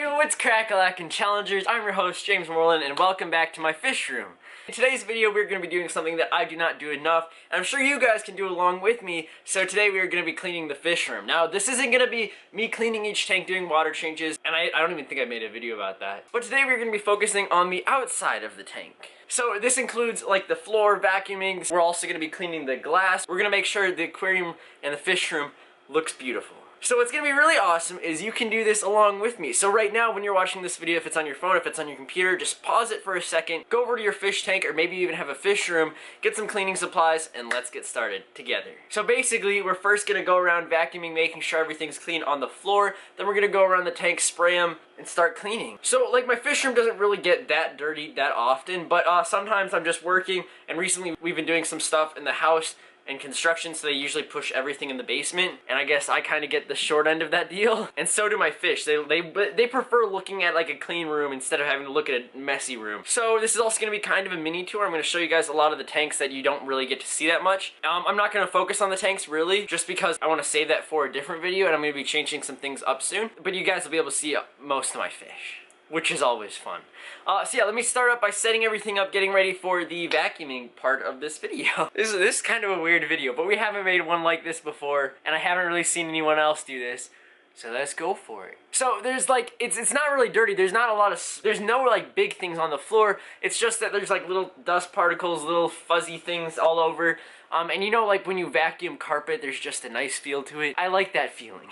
What's crack-a-lackin' challengers? I'm your host, James Morelan, and welcome back to my fish room. In today's video, we're going to be doing something that I do not do enough, and I'm sure you guys can do along with me, so today we are going to be cleaning the fish room. Now, this isn't going to be me cleaning each tank, doing water changes, and I don't even think I made a video about that. But today we're going to be focusing on the outside of the tank. So this includes like the floor vacuuming. We're also going to be cleaning the glass. We're going to make sure the aquarium and the fish room looks beautiful. So what's going to be really awesome is you can do this along with me. So right now when you're watching this video, if it's on your phone, if it's on your computer, just pause it for a second, go over to your fish tank, or maybe you even have a fish room, get some cleaning supplies, and let's get started together. So basically, we're first going to go around vacuuming, making sure everything's clean on the floor. Then we're going to go around the tank, spray them, and start cleaning. So like my fish room doesn't really get that dirty that often, but sometimes I'm just working, and recently we've been doing some stuff in the house and construction, so they usually push everything in the basement, and I guess I kind of get the short end of that deal. And so do my fish. They prefer looking at like a clean room instead of having to look at a messy room. So this is also going to be kind of a mini tour. I'm going to show you guys a lot of the tanks that you don't really get to see that much. I'm not going to focus on the tanks really, just because I want to save that for a different video, and I'm going to be changing some things up soon. But you guys will be able to see most of my fish, which is always fun. So yeah, let me start up by setting everything up, getting ready for the vacuuming part of this video. This is kind of a weird video, but we haven't made one like this before, and I haven't really seen anyone else do this. So let's go for it. So there's like, it's not really dirty. There's not a lot of, there's no like big things on the floor. It's just that there's like little dust particles, little fuzzy things all over. And you know, like when you vacuum carpet, there's just a nice feel to it. I like that feeling.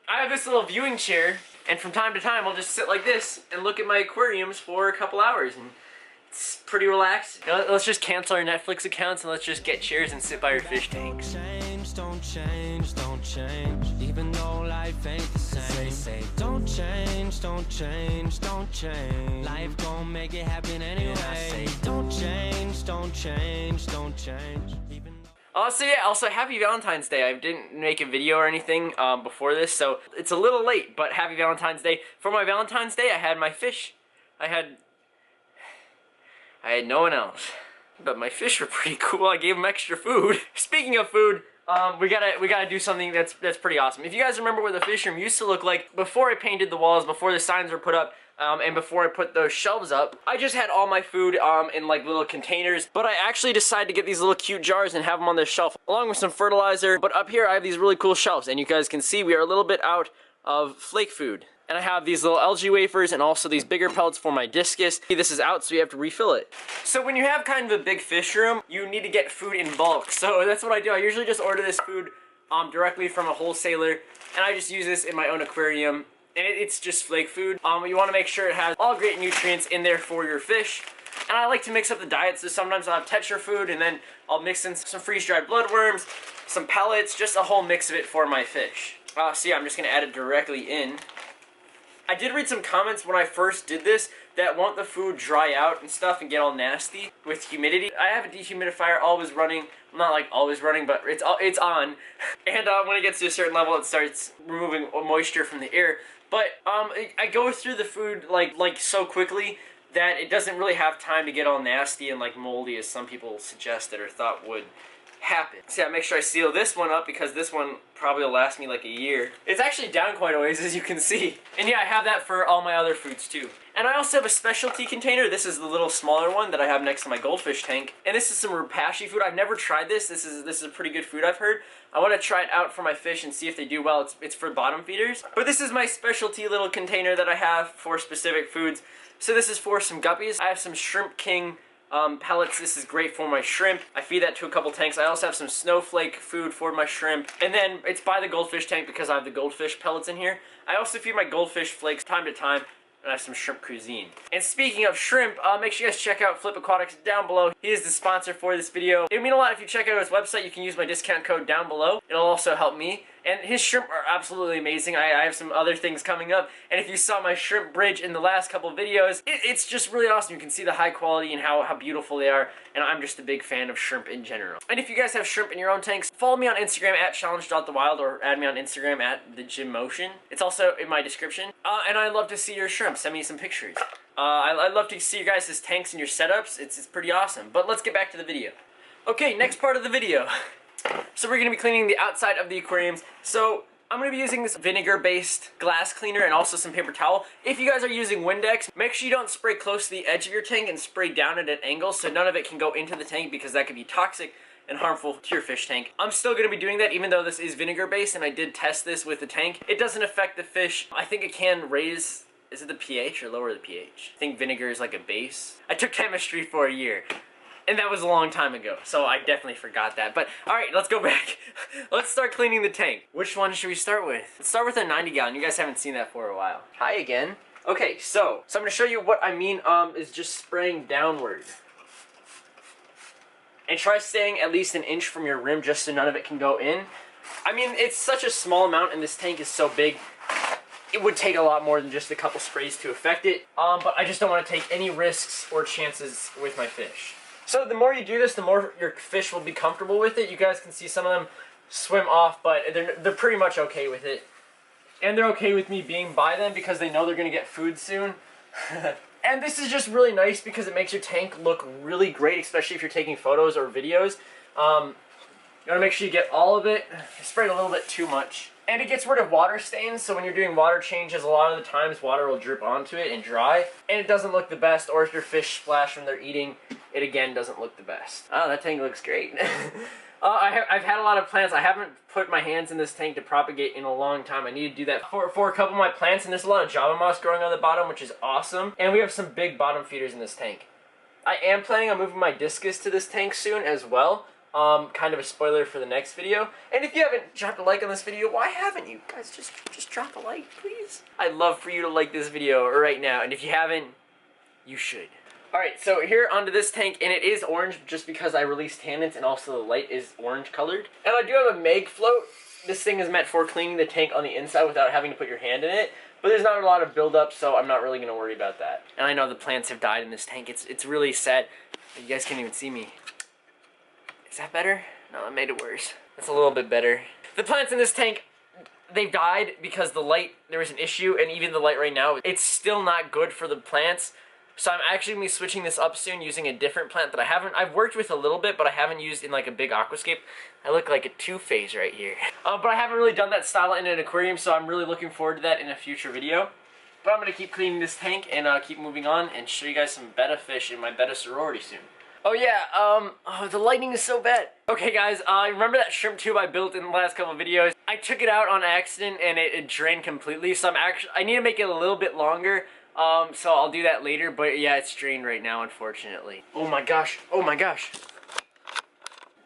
I have this little viewing chair, and from time to time I'll just sit like this and look at my aquariums for a couple hours, and it's pretty relaxing. You know, let's just cancel our Netflix accounts and let's just get chairs and sit by our fish tanks. Don't change, don't change, even though life ain't the same. Say, don't change, don't change, don't change. Life gon' make it happen anyway. I say, don't change, don't change, don't change. So yeah, also happy Valentine's Day. I didn't make a video or anything before this, so it's a little late, but happy Valentine's Day. For my Valentine's Day, I had my fish. I had no one else, but my fish were pretty cool. I gave them extra food. Speaking of food, we gotta do something that's pretty awesome. If you guys remember what the fish room used to look like before I painted the walls, before the signs were put up, and before I put those shelves up, I just had all my food in like little containers, but I actually decided to get these little cute jars and have them on this shelf along with some fertilizer. But up here I have these really cool shelves, and you guys can see we are a little bit out of flake food. And I have these little algae wafers and also these bigger pellets for my discus. This is out, so you have to refill it. So when you have kind of a big fish room, you need to get food in bulk. So that's what I do. I usually just order this food directly from a wholesaler, and I just use this in my own aquarium. And it's just flake food. You want to make sure it has all great nutrients in there for your fish. And I like to mix up the diet, so sometimes I'll have texture food, and then I'll mix in some freeze-dried bloodworms, some pellets, just a whole mix of it for my fish. So yeah, I'm just going to add it directly in. I did read some comments when I first did this that want the food dry out and stuff and get all nasty with humidity. I have a dehumidifier always running. Not like always running, but it's on. And when it gets to a certain level, it starts removing moisture from the air. But I go through the food like so quickly that it doesn't really have time to get all nasty and like moldy as some people suggested or thought would happen. So yeah, make sure I seal this one up because this one probably will last me like a year. It's actually down quite a ways, as you can see. And yeah, I have that for all my other foods too. And I also have a specialty container. This is the little smaller one that I have next to my goldfish tank. And this is some Rapashi food. I've never tried this. This is a pretty good food, I've heard. I want to try it out for my fish and see if they do well. It's for bottom feeders. But this is my specialty little container that I have for specific foods. So this is for some guppies. I have some Shrimp King pellets. This is great for my shrimp. I feed that to a couple tanks. I also have some snowflake food for my shrimp. And then it's by the goldfish tank because I have the goldfish pellets in here. I also feed my goldfish flakes time to time. And I have some shrimp cuisine. And speaking of shrimp, make sure you guys check out Flip Aquatics down below. He is the sponsor for this video. It would mean a lot if you check out his website. You can use my discount code down below. It'll also help me. And his shrimp are absolutely amazing. I have some other things coming up. And if you saw my shrimp bridge in the last couple videos, it's just really awesome. You can see the high quality and how beautiful they are. And I'm just a big fan of shrimp in general. And if you guys have shrimp in your own tanks, follow me on Instagram at challenge.thewild or add me on Instagram at thegymmotion. It's also in my description. And I'd love to see your shrimp. Send me some pictures. I'd love to see you guys' tanks and your setups. It's pretty awesome. But let's get back to the video. Okay, next part of the video. So we're going to be cleaning the outside of the aquariums. So I'm going to be using this vinegar-based glass cleaner and also some paper towel. If you guys are using Windex, make sure you don't spray close to the edge of your tank and spray down at an angle so none of it can go into the tank because that could be toxic and harmful to your fish tank. I'm still going to be doing that even though this is vinegar-based and I did test this with the tank. It doesn't affect the fish. I think it can raise, is it the pH or lower the pH? I think vinegar is like a base. I took chemistry for a year. And that was a long time ago, so I definitely forgot that. But, alright, let's go back. Let's start cleaning the tank. Which one should we start with? Let's start with a 90 gallon. You guys haven't seen that for a while. Hi again. Okay, so I'm going to show you what I mean is just spraying downward. And try staying at least an inch from your rim just so none of it can go in. I mean, it's such a small amount and this tank is so big. It would take a lot more than just a couple sprays to affect it. But I just don't want to take any risks or chances with my fish. So the more you do this, the more your fish will be comfortable with it. You guys can see some of them swim off, but they're pretty much okay with it. And they're okay with me being by them because they know they're going to get food soon. And this is just really nice because it makes your tank look really great, especially if you're taking photos or videos. You want to make sure you get all of it. I sprayed a little bit too much. And it gets rid of water stains, so when you're doing water changes, a lot of the times water will drip onto it and dry. And it doesn't look the best, or if your fish splash when they're eating, it again doesn't look the best. Oh, that tank looks great. I've had a lot of plants. I haven't put my hands in this tank to propagate in a long time. I need to do that for a couple of my plants, and there's a lot of Java moss growing on the bottom, which is awesome. And we have some big bottom feeders in this tank. I am planning on moving my discus to this tank soon as well. Kind of a spoiler for the next video. And if you haven't dropped a like on this video, why haven't you? Guys, just drop a like, please. I'd love for you to like this video right now, and if you haven't, you should. Alright, so here onto this tank, and it is orange just because I released tannins and also the light is orange colored. And I do have a Meg float. This thing is meant for cleaning the tank on the inside without having to put your hand in it. But there's not a lot of buildup, so I'm not really going to worry about that. And I know the plants have died in this tank. It's really sad. You guys can't even see me. Is that better? No, that made it worse. That's a little bit better. The plants in this tank, they've died because the light, there was an issue, and even the light right now, it's still not good for the plants. So I'm actually going to be switching this up soon using a different plant that I've worked with a little bit, but I haven't used in like a big aquascape. I look like a two-phase right here. But I haven't really done that style in an aquarium, so I'm really looking forward to that in a future video. But I'm going to keep cleaning this tank and keep moving on and show you guys some betta fish in my betta sorority soon. Oh yeah, oh, the lighting is so bad. Okay guys, remember that shrimp tube I built in the last couple videos? I took it out on accident and it drained completely, so I need to make it a little bit longer, so I'll do that later, but yeah, it's drained right now, unfortunately. Oh my gosh, oh my gosh.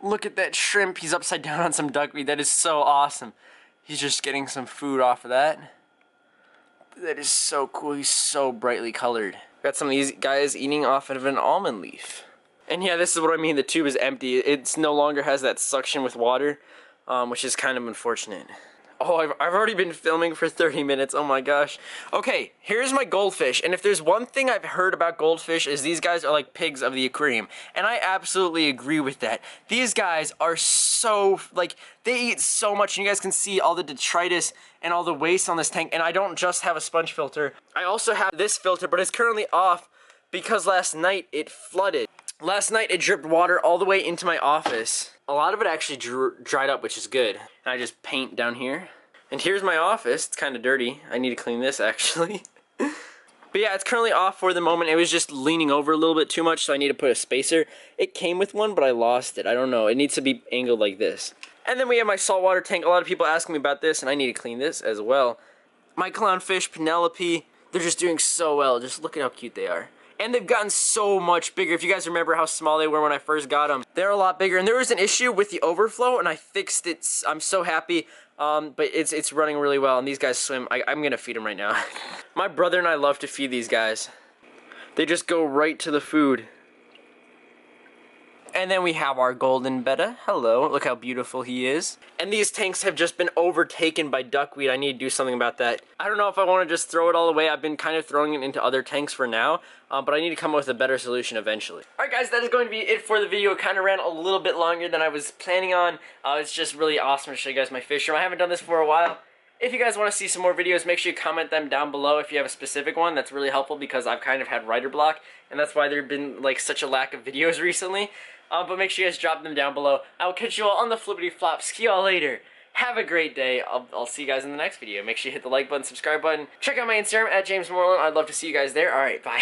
Look at that shrimp, he's upside down on some duckweed, that is so awesome. He's just getting some food off of that. That is so cool, he's so brightly colored. Got some of these guys eating off of an almond leaf. And yeah, this is what I mean, the tube is empty. It's no longer has that suction with water, which is kind of unfortunate. Oh, I've already been filming for 30 minutes, oh my gosh. Okay, here's my goldfish, and if there's one thing I've heard about goldfish is these guys are like pigs of the aquarium, and I absolutely agree with that. These guys are so, like, they eat so much, and you guys can see all the detritus and all the waste on this tank, and I don't just have a sponge filter. I also have this filter, but it's currently off because last night it flooded. Last night it dripped water all the way into my office. A lot of it actually dried up, which is good. And I just paint down here. And here's my office. It's kind of dirty. I need to clean this actually. But yeah, it's currently off for the moment. It was just leaning over a little bit too much, so I need to put a spacer. It came with one, but I lost it. I don't know. It needs to be angled like this. And then we have my saltwater tank. A lot of people ask me about this, and I need to clean this as well. My clownfish, Penelope, they're just doing so well. Just look at how cute they are. And they've gotten so much bigger. If you guys remember how small they were when I first got them, they're a lot bigger. And there was an issue with the overflow, and I fixed it. I'm so happy. But it's running really well, and these guys swim. I'm gonna feed them right now. My brother and I love to feed these guys. They just go right to the food. And then we have our golden betta. Hello, look how beautiful he is. And these tanks have just been overtaken by duckweed. I need to do something about that. I don't know if I want to just throw it all away. I've been kind of throwing it into other tanks for now, but I need to come up with a better solution eventually. Alright guys, that is going to be it for the video. It kind of ran a little bit longer than I was planning on. It's just really awesome to show you guys my fish room. I haven't done this for a while. If you guys want to see some more videos, make sure you comment them down below if you have a specific one. That's really helpful because I've kind of had writer block, and that's why there's been like such a lack of videos recently. But make sure you guys drop them down below. I will catch you all on the flippity flop. See you all later. have a great day. I'll see you guys in the next video. Make sure you hit the like button, subscribe button. Check out my Instagram at James Morelan. I'd love to see you guys there. All right, bye.